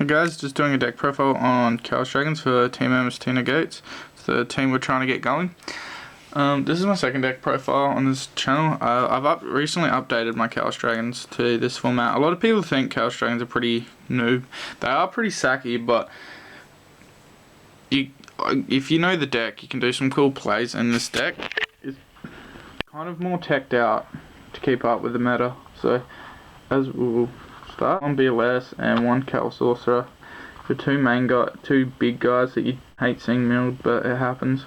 Guys, just doing a deck profile on Chaos Dragons for Team MST Negates. It's the team we're trying to get going. This is my second deck profile on this channel. I've recently updated my Chaos Dragons to this format. A lot of people think Chaos Dragons are pretty noob. They are pretty sacky, but if you know the deck, you can do some cool plays, and this deck is kind of more teched out to keep up with the meta. So, as we'll start, one BLS and one Cal Sorcerer. The two big guys that you hate seeing milled, but it happens.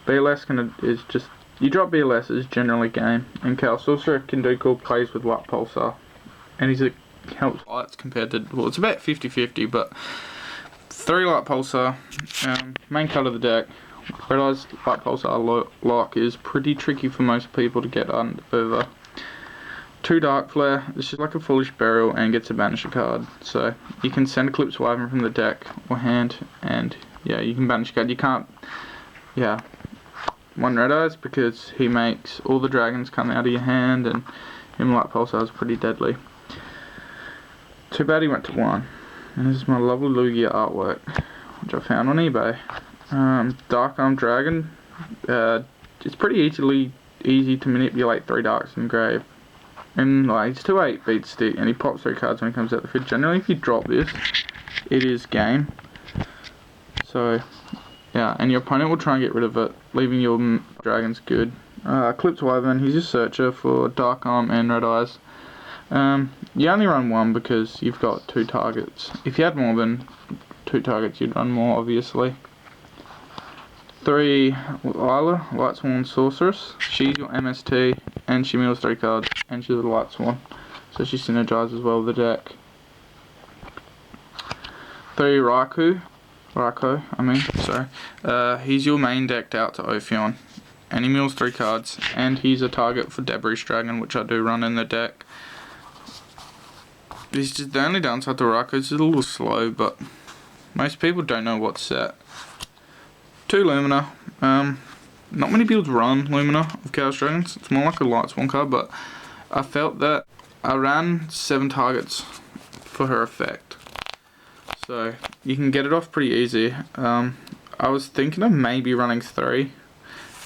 BLS is just, you drop BLS is generally game, and Cal Sorcerer can do cool plays with Light Pulsar, and he's helps lights compared to, well, it's about 50-50, but 3 Light Pulsar, main card of the deck. Red Eyes Light Pulsar lock is pretty tricky for most people to get over. 2 Dark Flare, this is like a Foolish Burial and gets a banisher card. So you can send Eclipse Wyvern from the deck or hand, and yeah, you can banish a card. You can't, yeah, 1 Red Eyes because he makes all the dragons come out of your hand, and him Light Pulsar is pretty deadly. Too bad he went to 1. And this is my lovely Lugia artwork, which I found on eBay. Dark Arm Dragon, it's pretty easy to manipulate 3 darks in grave. And like, it's 2/8 beat stick, and he pops 3 cards when he comes out the field. Generally, if you drop this, it is game. So, yeah, and your opponent will try and get rid of it, leaving your dragons good. Eclipse Wyvern, he's a searcher for Dark Arm and Red Eyes. You only run 1 because you've got 2 targets. If you had more than 2 targets, you'd run more, obviously. 3 Lila, Light Sworn Sorceress. She's your MST, and she mills 3 cards, and she's a Light Sworn, so she synergizes well with the deck. 3 Raikou, he's your main decked out to Ophion, and he mills 3 cards, and he's a target for Debris Dragon, which I do run in the deck. He's just the only downside to Raikou is it's a little slow, but most people don't know what's set. 2 Lumina. Not many builds run Lumina of Chaos Dragons. It's more like a Light Sworn card, but I felt that I ran 7 targets for her effect. So you can get it off pretty easy. I was thinking of maybe running 3,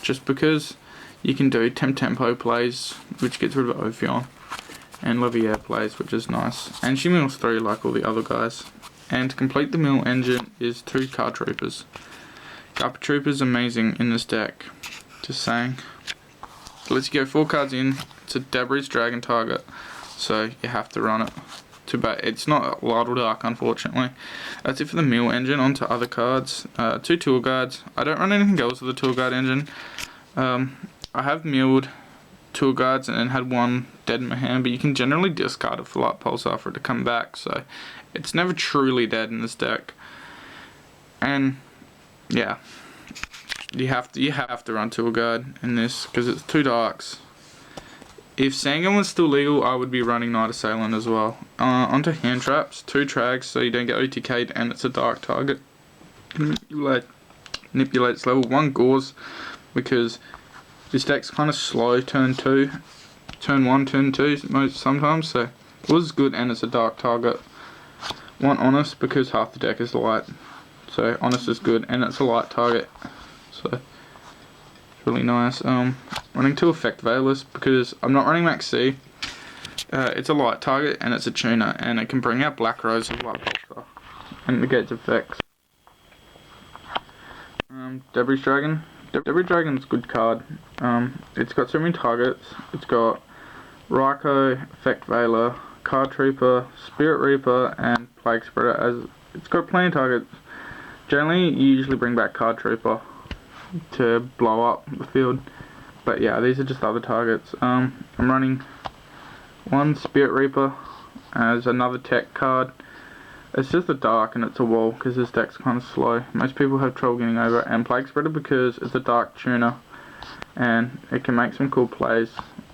just because you can do tempo plays, which gets rid of Ophion, and Levier plays, which is nice. And she mills 3 like all the other guys. And to complete the mill engine is 2 Card Troopers. Card Trooper's amazing in this deck, just saying. It lets you go 4 cards in, it's a Debris Dragon target, so you have to run it. Too bad, it's not Light or Dark, unfortunately. That's it for the mill engine. On to other cards. 2 Tour Guards. I don't run anything else with the Tour Guard engine. I have milled Tour Guards and had 1 dead in my hand, but you can generally discard it for Light Pulsar for it to come back, so it's never truly dead in this deck. And yeah, you have to run Tour Guard in this because it's 2 darks. If Sangam was still legal, I would be running Night Assailant as well. Onto hand traps, 2 Trags, so you don't get OTK'd, and it's a dark target. Manipulates level 1 Gauze, because this deck's kind of slow turn 2, turn 1, turn 2 sometimes, so it was good, and it's a dark target. 1 Honest, because half the deck is light. So Honest is good, and it's a light target, so it's really nice. Running 2 Effect Veilers because I'm not running Max C. It's a light target and it's a tuner, and it can bring out Black Rose of Light Pulsar and negates effects. Debris Dragon. Debris Dragon's a good card. It's got so many targets. It's got Raikou, Effect Veiler, Card Trooper, Spirit Reaper, and Plague Spreader. As it's got plenty of targets. Generally, you usually bring back Card Trooper to blow up the field, but yeah, these are just other targets. I'm running 1 Spirit Reaper as another tech card. It's just a dark and it's a wall because this deck's kind of slow. Most people have trouble getting over it. And Plague Spreader because it's a dark tuner, and it can make some cool plays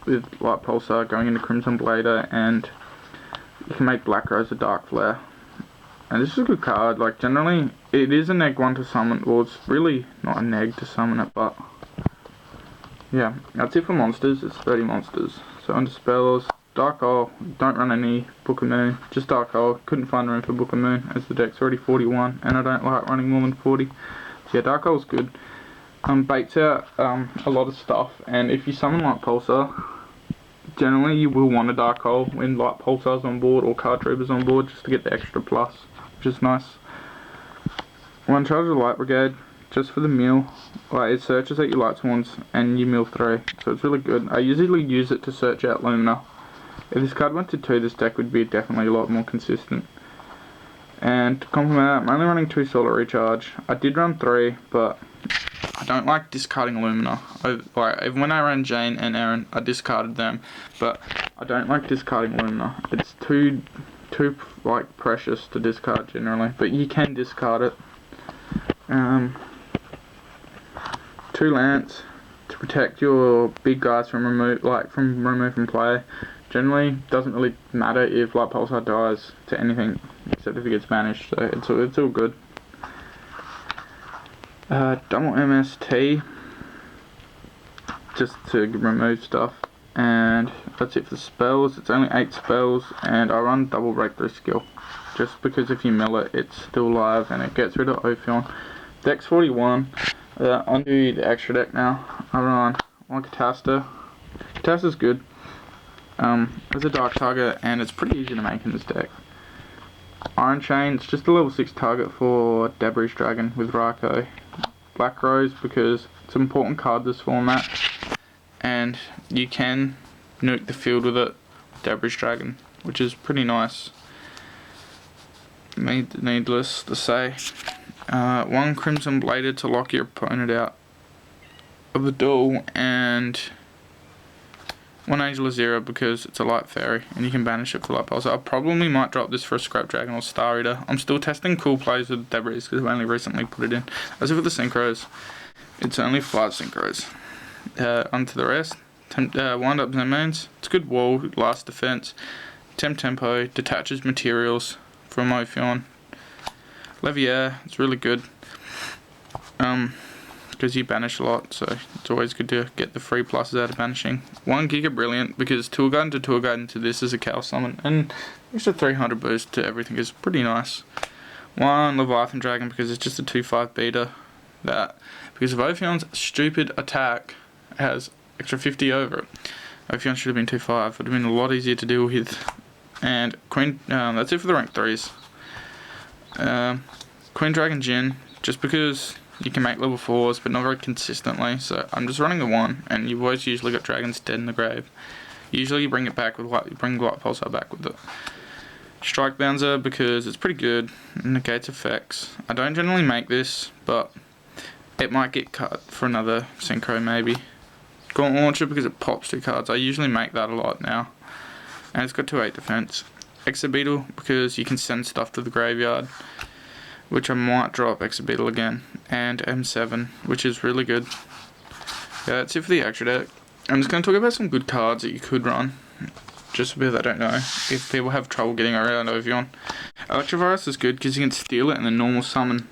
with Light Pulsar going into Crimson Blader, and you can make Black Rose a Dark Flare. And this is a good card. Like, generally, it is a neg 1 to summon. Well, it's really not a neg to summon it, but yeah, that's it for monsters. It's 30 monsters. So under spells, Dark Hole, don't run any Book of Moon, just Dark Hole. Couldn't find room for Book of Moon as the deck's already 41 and I don't like running more than 40. So yeah, Dark Hole's good. Baits out a lot of stuff, and if you summon Light Pulsar, generally you will want a Dark Hole when Light Pulsar's on board or Card Troopers on board, just to get the extra plus, which is nice. One charge of Light Brigade, just for the mill. Like, it searches out your Light Swans and you mill 3, so it's really good. I usually use it to search out Lumina. If this card went to 2, this deck would be definitely a lot more consistent. And to complement that, I'm only running 2 Solar Recharge. I did run 3, but I don't like discarding Lumina. Even when I ran Jane and Aaron, I discarded them, but I don't like discarding Lumina. It's too like precious to discard generally, but you can discard it. 2 Lance to protect your big guys from remove from play. Generally, doesn't really matter if Light Pulsar dies to anything except if it gets banished, so it's all good. Double MST just to remove stuff, and that's it for the spells. It's only 8 spells, and I run double breakthrough skill just because if you mill it, it's still live and it gets rid of Ophion. Deck's 41. Onto the extra deck now. I run one Catasta. Catasta's good. It's a dark target and it's pretty easy to make in this deck. Iron Chain, it's just a level 6 target for Debris Dragon with Raikou. Black Rose because it's an important card this format, and you can nuke the field with it, Debris Dragon, which is pretty nice. Needless to say. 1 Crimson Bladed to lock your opponent out of the duel, and 1 Angel Azera because it's a light fairy and you can banish it for Light Pulsar. I probably might drop this for a Scrap Dragon or Star Eater. I'm still testing cool plays with Debris because I've only recently put it in. As for the Synchros, it's only 5 Synchros. Onto the rest. Wind Up Zenmains. It's good wall, last defense. Tempo, detaches materials from Ophion. Levier, it's really good. Because you banish a lot, so it's always good to get the free pluses out of banishing. 1 Giga Brilliant, because Tour Guide into this is a Chaos Summon, and extra 300 boost to everything is pretty nice. 1 Leviathan Dragon, because it's just a 2/5 beta. Because of Ophion's stupid attack, has extra 50 over it. Ophion should have been 2/5, would have been a lot easier to deal with. And Queen, that's it for the rank 3s. Queen Dragon Jin, just because you can make level 4s, but not very consistently, so I'm just running the 1, and you've always usually got dragons dead in the grave. Usually you bring it back with bring Light Pulsar back with it. Strike Bouncer, because it's pretty good, negates effects. I don't generally make this, but it might get cut for another Synchro maybe. Gauntlet Launcher, because it pops 2 cards. I usually make that a lot now. And it's got 2/8 defense. Exobeetle, because you can send stuff to the graveyard, which I might drop Exobeetle again, and M7, which is really good. Yeah, that's it for the extra deck. I'm just going to talk about some good cards that you could run, just because I don't know if people have trouble getting around Ophion. Electrovirus is good because you can steal it and then normal summon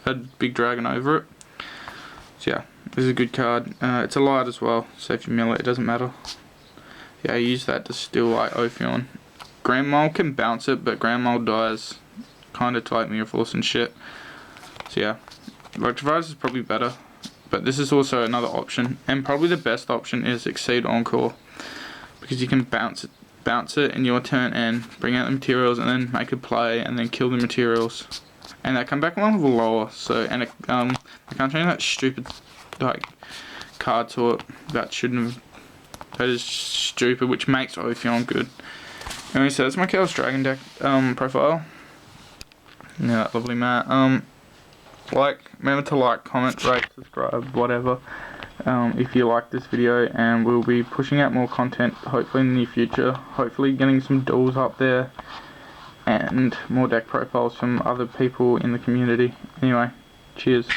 a big dragon over it. So yeah, this is a good card. It's a light as well, so if you mill it, it doesn't matter. Yeah, I use that to steal like Ophion. Grand Mole can bounce it, but Grand Mole dies kind of to like Mirror Force and shit. So yeah, Electrovirus is probably better, but this is also another option, and probably the best option is Exceed Encore, because you can bounce it in your turn and bring out the materials and then make a play and then kill the materials, and they come back one level lower. So and I can't change that stupid like card to it that is stupid, which makes Ophion good. Anyway, so that's my Chaos Dragon deck profile. Yeah, lovely Matt. Remember to like, comment, rate, subscribe, whatever, if you like this video, and we'll be pushing out more content hopefully in the near future, hopefully getting some duels up there, and more deck profiles from other people in the community. Anyway, cheers.